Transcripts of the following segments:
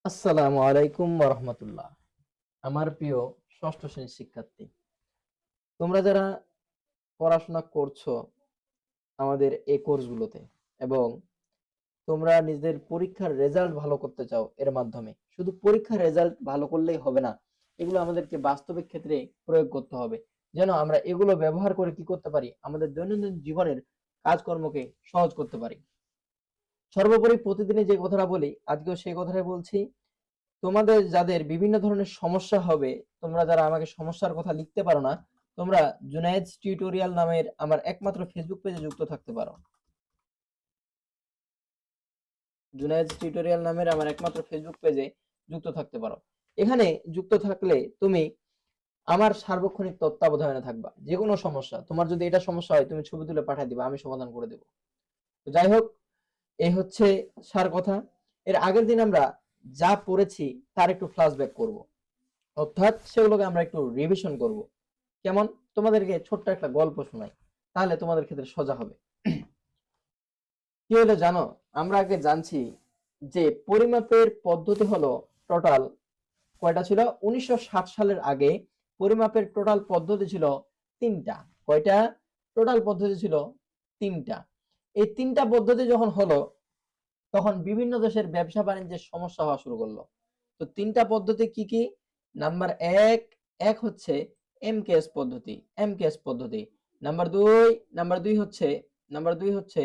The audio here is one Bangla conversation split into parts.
আসসালামু আলাইকুম ওয়া রাহমাতুল্লাহ। আমার প্রিয় ষষ্ঠ শ্রেণীর শিক্ষার্থী, তোমরা যারা পড়াশোনা করছো আমাদের এই কোর্সগুলোতে এবং তোমরা নিজেদের পরীক্ষার রেজাল্ট ভালো করতে চাও এর মাধ্যমে, শুধু পরীক্ষার রেজাল্ট ভালো করলেই হবে না, এগুলো আমাদেরকে বাস্তবিক ক্ষেত্রে প্রয়োগ করতে হবে, যেন আমরা এগুলো ব্যবহার করে কি করতে পারি, আমাদের দৈনন্দিন জীবনের কাজকর্মকে সহজ করতে পারি। সর্বোপরি প্রতিদিনই যে কথাটা বলি, আজকেও সেই কথাটাই বলছি। তোমাদের যাদের বিভিন্ন ধরনের সমস্যা হবে, তোমরা যারা আমাকে সমস্যার কথা লিখতে পারো না, তোমরা জুনায়েদ টিউটোরিয়াল নামের আমার একমাত্র ফেসবুক পেজে যুক্ত থাকতে পারো। জুনায়েদ টিউটোরিয়াল নামের আমার একমাত্র ফেসবুক পেজে যুক্ত থাকতে পারো। এখানে যুক্ত থাকলে তুমি আমার সার্বক্ষণিক তত্ত্বাবধানে থাকবা। যে কোনো সমস্যা, তোমার যদি এটা সমস্যা হয় তুমি ছবি তুলে পাঠিয়ে দিবা, আমি সমাধান করে দেব। তো যাই হোক, এই হচ্ছে সার কথা। এর আগের দিন আমরা যা পড়েছি তার একটু ফ্ল্যাশব্যাক করব, অর্থাৎ সেগুলোকে আমরা একটু রিভিশন করব। কেমন? তোমাদেরকে ছোট্ট একটা গল্প শোনাই, তাহলে তোমাদের ক্ষেত্রে সোজা হবে। কি হলো জানো? আমরা আগে জানছি যে পরিমাপের পদ্ধতি হলো টোটাল কয়টা ছিল। 1960 সালের আগে পরিমাপের টোটাল পদ্ধতি ছিল তিনটা। কয়টা? টোটাল পদ্ধতি ছিল তিনটা। এই তিনটা পদ্ধতি যখন হলো, তখন বিভিন্ন দেশের ব্যবসা বাণিজ্যের সমস্যা হওয়া শুরু করলো। তো তিনটা পদ্ধতি কি কি? নাম্বার এক, এক হচ্ছে এমকেএস পদ্ধতি, এমকেএস পদ্ধতি। নাম্বার দুই, নাম্বার দুই হচ্ছে নাম্বার দুই হচ্ছে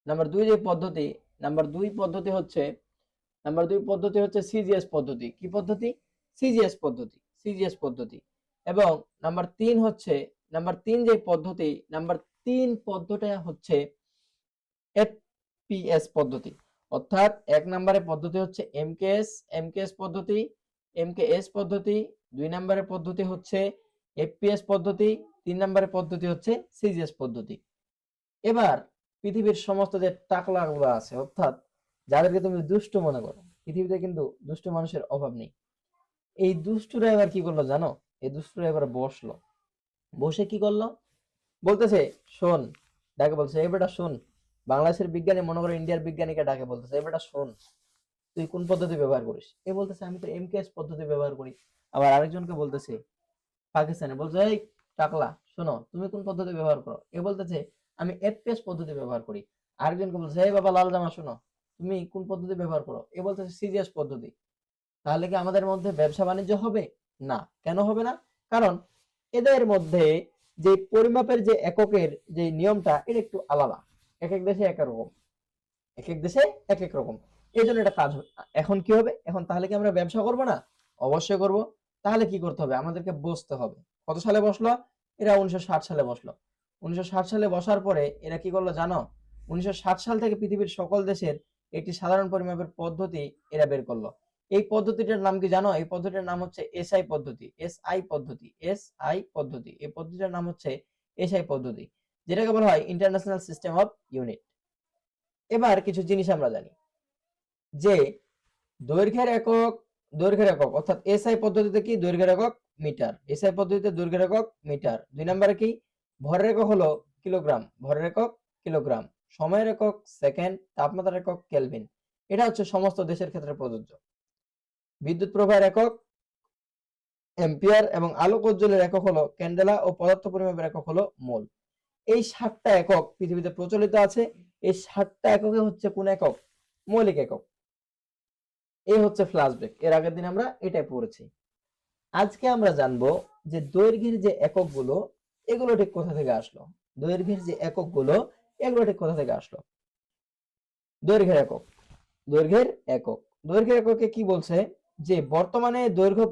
নাম্বার দুই যে পদ্ধতি, নাম্বার দুই পদ্ধতি হচ্ছে নাম্বার দুই পদ্ধতি হচ্ছে সিজিএস পদ্ধতি। কি পদ্ধতি? সিজিএস পদ্ধতি, সিজিএস পদ্ধতি। এবং নাম্বার তিন হচ্ছে, নাম্বার তিন যে পদ্ধতি, নাম্বার তিন পদ্ধতিটা হচ্ছে এফপিএস পদ্ধতি। অর্থাৎ এক নম্বরের পদ্ধতি হচ্ছে এমকেএস, এমকেএস পদ্ধতি, এমকেএস পদ্ধতি। দুই নম্বরের পদ্ধতি হচ্ছে এফপিএস পদ্ধতি, তিন নম্বরের পদ্ধতি হচ্ছে সিজিএস পদ্ধতি। এবার পৃথিবীর সমস্ত যে টাকলাগুলো আছে, অর্থাৎ যাদেরকে তুমি দুষ্ট মনে করো, পৃথিবীতে কিন্তু দুষ্ট মানুষের অভাব নেই। এই দুষ্টুরা এবার কি করলো জানো? এই দুষ্টুরা এবার বসলো, বসে কি করলো? বলতেছে শোন, ডাকে বলছে এই বেটা শোন, বাংলাদেশের বিজ্ঞানী মনে করো ইন্ডিয়ার বিজ্ঞানীকে ডাকে বলতেছে এই বেটা শোন, তুই কোন পদ্ধতি ব্যবহার করিস? এ বলতেছে আমি তো এমকেএস পদ্ধতি ব্যবহার করি। আবার আরেকজনকে বলতেছে পাকিস্তানে, বলছে এই টাকলা শোনো, তুমি কোন পদ্ধতি ব্যবহার করো? এ বলতেছে আমি এফপিএস পদ্ধতি ব্যবহার করি। আরেকজনকে বলছে এই বাবা লাল জামা শোনো, তুমি কোন পদ্ধতি ব্যবহার করো? এ বলতেছে সিজিএস পদ্ধতি। তাহলে কি আমাদের মধ্যে ব্যবসা বাণিজ্য হবে? না। কেন হবে না? কারণ এদের মধ্যে যে পরিমাপের যে এককের যে নিয়মটা, এটা একটু আলাদা। এক এক দেশে এক এক রকম, এক এক দেশে এক এক রকম। এই জন্য এটা কাজ হবে। এখন কি হবে? এখন তাহলে কি আমরা ব্যবসা করব না? অবশ্যই করব। তাহলে কি করতে হবে? আমাদেরকে বসতে হবে। কত সালে বসলো? এরা 1960 সালে বসলো। 1960 সালে বসার পরে এরা কি করলো জানো? 1960 সাল থেকে পৃথিবীর সকল দেশের একটি সাধারণ পরিমাপের পদ্ধতি এরা বের করলো। এই পদ্ধতিটার নাম কি জানো? এই পদ্ধতির নাম হচ্ছে এসআই পদ্ধতি, এসআই পদ্ধতি, এসআই পদ্ধতি। এই পদ্ধতিটার নাম হচ্ছে এসআই পদ্ধতি, যেটাকে বলা হয় ইন্টারন্যাশনাল সিস্টেম অফ ইউনিট। এবার কিছু জিনিস আমরা জানি যে দৈর্ঘ্যের একক, দৈর্ঘ্যের একক অর্থাৎ এসআই পদ্ধতিতে কি দৈর্ঘ্যের একক মিটার, এসআই পদ্ধতিতে দৈর্ঘ্যের একক মিটার। দুই নম্বরে কি ভরের একক হলো কিলোগ্রাম, ভরের একক কিলোগ্রাম। সময়ের একক সেকেন্ড, তাপমাত্রার একক কেলভিন। এটা হচ্ছে সমস্ত দেশের ক্ষেত্রে প্রযোজ্য। বিদ্যুৎ প্রবাহের একক এম্পিয়ার এবং আলোক উজ্জ্বলের একক হলো ক্যান্ডেলা ও পদার্থ পরিমাপের একক হলো মোল। এই 7টা একক পৃথিবীতে প্রচলিত আছে। এই 7টা এককে হচ্ছে কোন একক? মৌলিক একক। এই হচ্ছে ফ্ল্যাশব্যাক। এর আগের দিন আমরা এটাই পড়েছি। আজকে আমরা জানবো যে দৈর্ঘ্যের যে এককগুলো, এগুলো ঠিক কোথা থেকে আসলো। দৈর্ঘ্যের যে এককগুলো, এগুলো ঠিক কোথা থেকে আসলো। দৈর্ঘ্যের একক, দৈর্ঘ্যের একক, দৈর্ঘ্যের এককে কি বলছে যে বর্তমানে দৈর্ঘ্য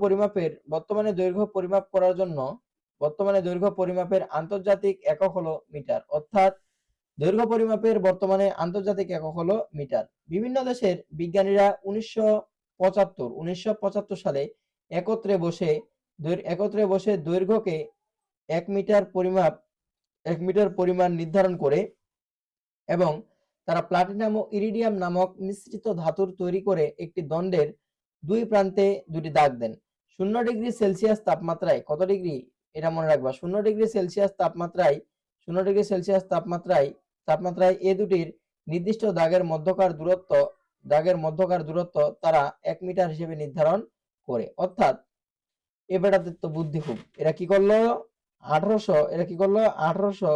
পরিমাপ করার জন্য বর্তমানে দৈর্ঘ্য পরিমাপের আন্তর্জাতিক একক হলো মিটার। অর্থাৎ দৈর্ঘ্য পরিমাপের বর্তমানে আন্তর্জাতিক একক হলো মিটার। বিভিন্ন দেশের বিজ্ঞানীরা 1975 সালে একত্রে বসে দৈর্ঘ্যকে 1 মিটার পরিমাণ নির্ধারণ করে এবং তারা প্লাটিনাম ও ইরিডিয়াম নামক মিশ্রিত ধাতুর তৈরি করে একটি দণ্ডের দুই প্রান্তে দুটি দাগ দেন। 0°C তাপমাত্রায়, কত ডিগ্রি এটা মনে রাখবা, 0°C তাপমাত্রায়, 0°C তাপমাত্রায় এ দুটির নির্দিষ্ট দাগের মধ্যকার দূরত্ব দাগের মধ্যকার দূরত্ব তারা 1 মিটার হিসেবে নির্ধারণ করে। অর্থাৎ এ বেটাদের তো বুদ্ধি খুব। এরা কি করলো 1800 এরা কি করলো 1800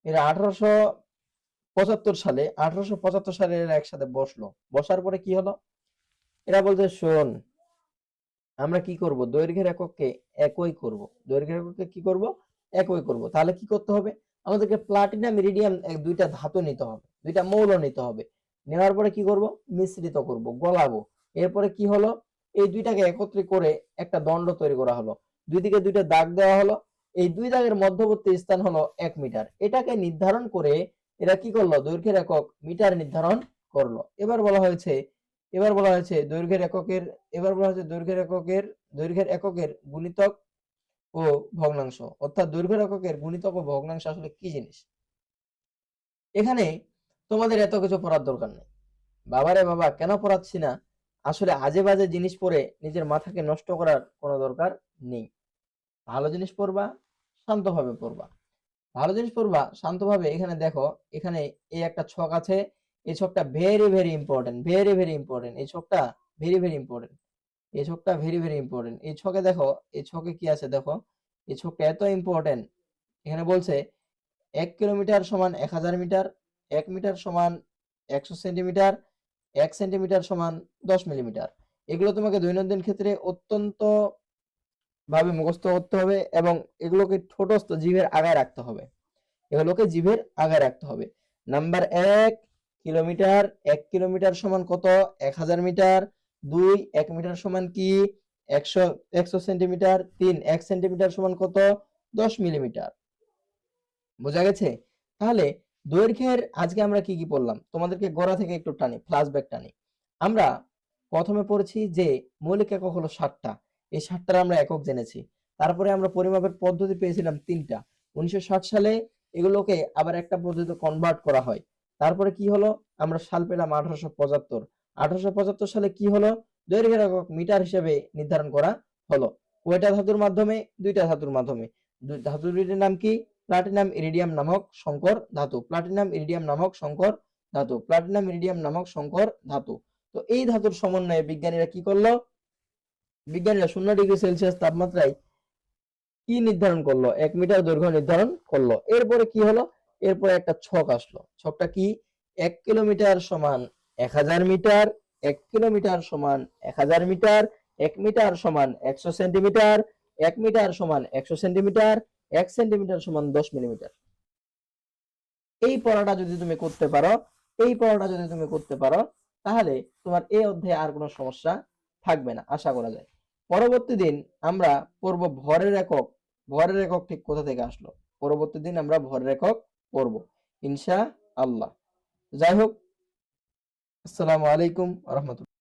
এরা 1875 সালে এরা একসাথে বসলো। বসার পরে কি হলো? এরা বলছে শোন, আমরা কি করব, দৈর্ঘ্যের এককে একই করব। দৈর্ঘ্যের এককে কি করব? একই করব। তাহলে কি করতে হবে? আমাদেরকে প্লাটিনাম ইরিডিয়াম দুইটা ধাতু নিতে হবে, দুইটা মৌল নিতে হবে। নেওয়ার পরে কি করব? মিশ্রিত করব, গলাবো। এরপরে কি হলো? এই দুইটাকে একত্রে করে একটা দণ্ড তৈরি করা হলো। দুই দিকে দুইটা দাগ দেওয়া হলো। এই দুই দাগের মধ্যবর্তী স্থান হলো 1 মিটার। এটাকে নির্ধারণ করে এরা কি করলো? দৈর্ঘ্যের একক মিটার নির্ধারণ করলো। এবার বলা হয়েছে দৈর্ঘ্যের এককের গুণিতক ও ভগ্নাংশ। অর্থাৎ দৈর্ঘ্যের এককের গুণিতক ও ভগ্নাংশ আসলে কি জিনিস? এখানে তোমাদের এত কিছু পড়ার দরকার নেই। বাবারে বাবা, কেন পড়াচ্ছি না? আসলে আজে বাজে জিনিস পড়ে নিজের মাথাকে নষ্ট করার কোনো দরকার নেই। ভালো জিনিস পড়বা, শান্তভাবে পড়বা। ভালো জিনিস পড়বা শান্তভাবে। এখানে দেখো, এখানে এই একটা ছক আছে। এই ছকটা very very important, very very important. এই ছকটা ভেরি ভেরি ইম্পর্টেন্ট। এই ছকটা ভেরি ভেরি ইম্পর্টেন্ট। এই ছকে দেখো, এই ছকে কি আছে দেখো। এই ছকটা এত ইম্পর্টেন্ট। এখানে বলছে 1 কিলোমিটার সমান 1000 মিটার, 1 মিটার সমান 100 সেন্টিমিটার, 1 সেন্টিমিটার সমান 10 মিলিমিটার। এগুলো তোমাকে দৈনন্দিন ক্ষেত্রে অত্যন্ত ভাবে মুখস্থ করতে হবে এবং এগুলোকে ঠোঁটস্থ জিভের আগায় রাখতে হবে। এগুলোকে জিভের আগায় রাখতে হবে। নাম্বার 1 কিলোমিটার, 1 কিলোমিটার সমান কত? 1000 মিটার। 2 1 মিটার সমান কি? 100 সেন্টিমিটার। 3 1 সেন্টিমিটার সমান কত? 10 মিলিমিটার। বোঝা গেছে? তাহলে দৈর্ঘ্যের আজকে আমরা কি কি পড়লাম? তোমাদেরকে গোড়া থেকে একটু টানি, ফ্ল্যাশব্যাক টানি। আমরা প্রথমে পড়েছি যে মৌলিক একক হলো 7টা। এই 7টার আমরা একক জেনেছি। তারপরে আমরা পরিমাপের পদ্ধতি পেয়েছিলাম 3টা। 1960 সালে এগুলোকে আবার একটা পদ্ধতিতে কনভার্ট করা হয়। তারপরে কি হলো? আমরা সাল পেলাম 1875। 1875 সালে কি হলো? দৈর্ঘ্যের একক মিটার হিসেবে নির্ধারণ করা হলো। কয়টা ধাতুর মাধ্যমে? 2টা ধাতুর মাধ্যমে। ধাতু দুইটির নাম কি? প্লাটিনাম ইরিডিয়াম নামক সংকর ধাতু। প্লাটিনাম ইরিডিয়াম নামক সংকর ধাতু। প্লাটিনাম ইরিডিয়াম নামক সংকর ধাতু। তো এই ধাতুর সমন্বয়ে বিজ্ঞানীরা কি করলো? বিজ্ঞানীরা 0 ডিগ্রি সেলসিয়াস তাপমাত্রায় কি নির্ধারণ করলো? 1 মিটার দৈর্ঘ্য নির্ধারণ করলো। এরপরে কি হলো? এরপরে একটা ছক আসলো। ছকটা কি? 1 কিলোমিটার সমান 1000 মিটার, 1 কিলোমিটার সমান 1000 মিটার, 1 মিটার সমান 100 সেন্টিমিটার, 1 মিটার সমান 100 সেন্টিমিটার, 1 সেন্টিমিটার সমান 10 মিলিমিটার। এই পড়াটা যদি তুমি করতে পারো, তাহলে তোমার এই অধ্যায়ে আর কোনো সমস্যা থাকবে না, আশা করা যায়। পরবর্তী দিন আমরা পড়ব ভরের একক। ভরের একক ঠিক কোথা থেকে আসলো? পরবর্তী দিন আমরা ভরের একক পড়ব ইনশাআল্লাহ। যাই হোক, আসসালামু আলাইকুম ওয়া রাহমাতুল্লাহ।